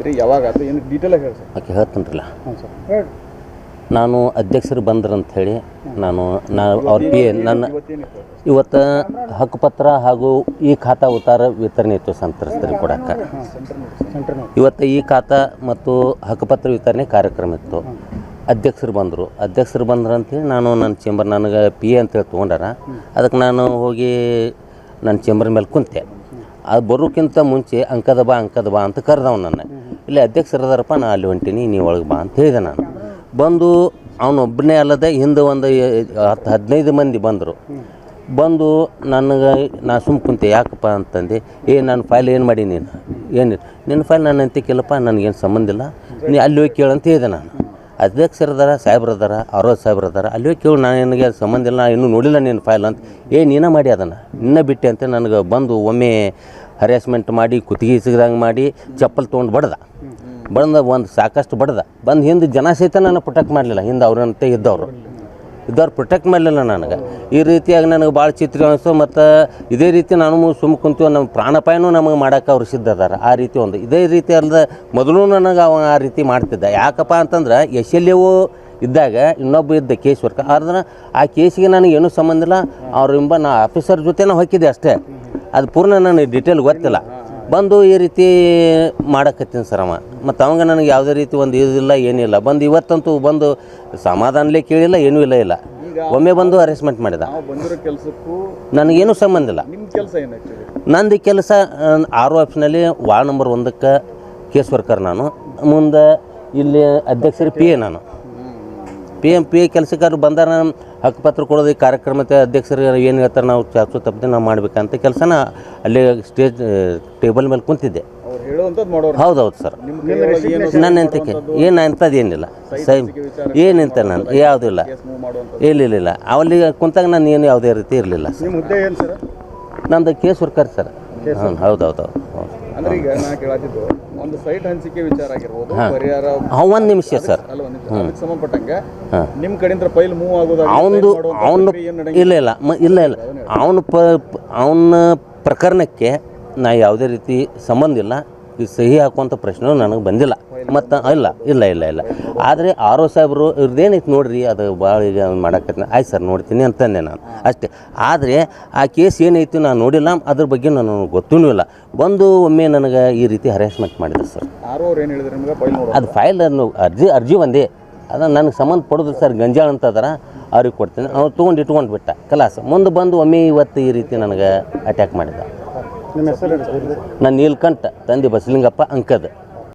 ಮಾಡಿದ್ರಿ, ಯಾವಾಗ ಅದು ಏನು ಡೀಟೇಲ್ ಆಗಿ ಹೇಳಿ ಸರ್. ಓಕೆ, ಹೇಳ್ತೀನಿರಲ್ಲ. ಹಾಂ ಸರ್, ಹೇಳಿ. ನಾನು ಅಧ್ಯಕ್ಷರು ಬಂದ್ರಂಥೇಳಿ ನಾನು ಅವ್ರ ಪಿ ಎ ನನ್ನ ಇವತ್ತು ಹಕ್ಕುಪತ್ರ ಹಾಗೂ ಈ ಖಾತಾ ಉತ್ತಾರ ವಿತರಣೆ ಇತ್ತು ಸಂತ್ರಸ್ತರಿಗೆ ಕೊಡೋಕ್ಕೆ. ಇವತ್ತು ಈ ಖಾತಾ ಮತ್ತು ಹಕ್ಕುಪತ್ರ ವಿತರಣೆ ಕಾರ್ಯಕ್ರಮ ಇತ್ತು. ಅಧ್ಯಕ್ಷರು ಬಂದ್ರಂತೇಳಿ ನಾನು ನನ್ನ ಚೇಂಬರ್ ನನಗೆ ಪಿ ಎ ಅಂತೇಳಿ ತೊಗೊಂಡಾರ. ಅದಕ್ಕೆ ನಾನು ಹೋಗಿ ನನ್ನ ಚೇಂಬರ್ ಮೇಲೆ ಕುಂತೆ. ಅದು ಬರೋಕ್ಕಿಂತ ಮುಂಚೆ ಅಂಕದ ಬಾ ಅಂತ ಕರೆದವ್ ನನ್ನ. ಇಲ್ಲಿ ಅಧ್ಯಕ್ಷರು ಅದಾರಪ್ಪ, ನಾ ಅಲ್ಲಿ ಹೊಂಟೀನಿ, ನೀವು ಒಳಗೆ ಬಾ ಅಂತ ಹೇಳಿದೆ. ನಾನು ಬಂದು ಅವನೊಬ್ಬನೇ ಅಲ್ಲದೆ ಹಿಂದೆ ಒಂದು 10-15 ಮಂದಿ ಬಂದು ನನಗೆ ನಾ ಸುಮ್ಮ ಕುಂತೆ. ಯಾಕಪ್ಪ ಅಂತಂದು, ನನ್ನ ಫೈಲ್ ಏನು ಮಾಡಿ ನೀನು ನಿನ್ನ ಫೈಲ್ ನಾನು ಅಂತಿಕ್ಕಿಲ್ಲಪ್ಪ, ನನಗೇನು ಸಂಬಂಧ ಇಲ್ಲ, ನೀ ಅಲ್ಲಿ ಹೋಗಿ ಕೇಳಂತ ಹೇಳಿದೆ. ನಾನು ಅಧ್ಯಕ್ಷರದಾರ ಸಾಹೇಬ್ರದಾರ ಸಾಹೇಬ್ರದಾರ ಅಲ್ಲಿ ಹೋಗಿ ಕೇಳು, ನಾನು ನನಗೆ ಸಂಬಂಧ ಇಲ್ಲ, ನಾನು ಇನ್ನೂ ನೋಡಿಲ್ಲ ನಿನ್ನ ಫೈಲ್ ಅಂತ. ನೀನೇ ಮಾಡಿ ಅದನ್ನು ನಿನ್ನ ಬಿಟ್ಟೆ ಅಂತ ನನಗೆ ಬಂದು ಒಮ್ಮೆ ಹರ್ಯಾಸ್ಮೆಂಟ್ ಮಾಡಿ ಕುತ್ತಿಗೆ ಸಿಗದಂಗೆ ಮಾಡಿ ಚಪ್ಪಲ್ ತೊಗೊಂಡು ಬಡ್ದ ಒಂದು ಸಾಕಷ್ಟು ಬಂದು ಹಿಂದೆ ಜನ ಸಹಿತ ನಾನು ಪ್ರೊಟೆಕ್ಟ್ ಮಾಡಲಿಲ್ಲ. ಹಿಂದೆ ಅವ್ರಂತೆ ಇದ್ದವ್ರು ಪ್ರೊಟೆಕ್ಟ್ ಮಾಡಲಿಲ್ಲ ನನಗೆ. ಈ ರೀತಿಯಾಗಿ ನನಗೆ ಭಾಳ ಚಿತ್ರ ಅನಿಸ್ತು. ಮತ್ತು ಇದೇ ರೀತಿ ನಾನು ಸುಮ್ಮ ಕುಂತೀವಿ, ನಮ್ಮ ಪ್ರಾಣಾಪಾಯನೂ ನಮಗೆ ಮಾಡೋಕೆ ಅವ್ರು ಸಿದ್ಧ ಅದಾರ. ಆ ರೀತಿ ಒಂದು ಇದೇ ರೀತಿ ಅಲ್ಲದೆ ಮೊದಲು ನನಗೆ ಅವ ಆ ರೀತಿ ಮಾಡ್ತಿದ್ದ. ಯಾಕಪ್ಪ ಅಂತಂದ್ರೆ SLO ಇದ್ದಾಗ ಇನ್ನೊಬ್ಬ ಇದ್ದ ಕೇಸ್ ವರ್ಕ. ಆದ್ರೆ ಆ ಕೇಸಿಗೆ ನನಗೇನು ಸಂಬಂಧ ಇಲ್ಲ. ಅವ್ರಿಂದ ನಾ ಆಫೀಸರ್ ಜೊತೆ ನಾವು ಹೋಗಿದ್ದೆ ಅಷ್ಟೇ. ಅದು ಪೂರ್ಣ ನನಗೆ ಡೀಟೇಲ್ ಗೊತ್ತಿಲ್ಲ. ಬಂದು ಈ ರೀತಿ ಮಾಡಕತ್ತೀನಿ ಸರ್ ಅವ. ಮತ್ತು ಅವಂಗೆ ನನಗೆ ಯಾವುದೇ ರೀತಿ ಒಂದು ಇದಿಲ್ಲ, ಏನಿಲ್ಲ. ಇವತ್ತಂತೂ ಬಂದು ಸಮಾಧಾನಲೇ ಕೇಳಿಲ್ಲ, ಏನೂ ಇಲ್ಲ. ಒಮ್ಮೆ ಬಂದು ಅರೆಸ್ಟ್ಮೆಂಟ್ ಮಾಡಿದ. ನನಗೇನು ಸಂಬಂಧ ಇಲ್ಲ. ನಂದು ಕೆಲಸ RO ಆಫೀಸ್ನಲ್ಲಿ ವಾರ್ಡ್ ನಂಬರ್ 1ಕ್ಕೆ ಕೇಸ್ ವರ್ಕರ್ ನಾನು. ಮುಂದೆ ಇಲ್ಲಿ ಅಧ್ಯಕ್ಷರು PA ನಾನು. PA ಕೆಲಸಗಾರರು ಬಂದಾರ, ಹಕ್ಕುಪತ್ರ ಕೊಡೋದು ಈ ಕಾರ್ಯಕ್ರಮಕ್ಕೆ ಅಧ್ಯಕ್ಷರು ಏನು ಹೇಳ್ತಾರೆ ನಾವು ಚಾಚು ತಪ್ಪದೆ ನಾವು ಮಾಡಬೇಕಂತ ಕೆಲಸನ ಅಲ್ಲಿ ಸ್ಟೇಜ್ ಟೇಬಲ್ ಮೇಲೆ ಕುಂತಿದ್ದೆ. ಹೌದು ಸರ್. ನನ್ನ ಎಂತಕ್ಕೆ ಅಂಥದ್ದು ಏನಿಲ್ಲ ಸೈಮ್ ಏನಂತ ನಾನು ಯಾವುದಿಲ್ಲ. ಇಲ್ಲ ಅವಲ್ಲಿ ಕುಂತಾಗ ನಾನು ಏನು ಯಾವುದೇ ರೀತಿ ಇರಲಿಲ್ಲ ಸರ್. ನಮ್ಮದು ಕೇಸ್ ವರ್ಕರ್ ಸರ್. ಹೌದು. ಅಂದ್ರೆ ಈಗ ನಾ ಕೇಳತ್ತಿದ್ದು ಒಂದು ಸೈಟ್ ಹಂಚಿಕೆ ವಿಚಾರ ಆಗಿರ್ಬೋದು, ಪರಿಹಾರ. ಒಂದು ನಿಮಿಷ ಸರ್. ಅದಕ್ಕೆ ಸಂಬಂಧಪಟ್ಟಂಗೆ ನಿಮ್ಮ ಕಡೆಯಿಂದ ಫೈಲ್ ಮೂವ್ ಆಗೋದು ಅವನು ಇಲ್ಲ ಅವನ ಪ್ರಕರಣಕ್ಕೆ ನಾ ಯಾವುದೇ ರೀತಿ ಸಂಬಂಧ ಇಲ್ಲ. ಈ ಸಹಿ ಹಾಕುವಂಥ ಪ್ರಶ್ನೆ ನನಗೆ ಬಂದಿಲ್ಲ. ಮತ್ತು ಇಲ್ಲ. ಆದರೆ RO ಸಾಹೇಬರು ಇವ್ರದ್ದೇನೈತೆ ನೋಡ್ರಿ, ಅದು ಭಾಳ ಈಗ ಮಾಡಕತ್ತೀನಿ. ಆಯ್ತು ಸರ್ ನೋಡ್ತೀನಿ ಅಂತಂದೆ ನಾನು ಅಷ್ಟೇ. ಆದರೆ ಆ ಕೇಸ್ ಏನೈತಿ ನಾನು ನೋಡಿಲ್ಲ, ಅದ್ರ ಬಗ್ಗೆ ನನಗೆ ಗೊತ್ತೂ ಇಲ್ಲ. ಬಂದು ಒಮ್ಮೆ ನನಗೆ ಈ ರೀತಿ ಹರ್ಯಾಸ್ಮೆಂಟ್ ಮಾಡಿದೆ ಸರ್. ಅದು ಫೈಲ್ ಅರ್ಜಿ ಒಂದೇ, ಅದು ನನಗೆ ಸಂಬಂಧ ಪಡೋದು ಸರ್. ಗಂಜಾಳ ಅಂತ ಅದಾರ, ಅವ್ರಿಗೆ ಕೊಡ್ತೀನಿ. ಅವ್ರು ಇಟ್ಕೊಂಡು ಬಿಟ್ಟ ಕಲಾಸ. ಮುಂದೆ ಬಂದು ಒಮ್ಮೆ ಇವತ್ತು ಈ ರೀತಿ ನನಗೆ ಅಟ್ಯಾಕ್ ಮಾಡಿದ. ನನ್ನ ನೀಲ್ಕಂಠ ತಂದೆ ಬಸಲಿಂಗಪ್ಪ ಅಂಕದ.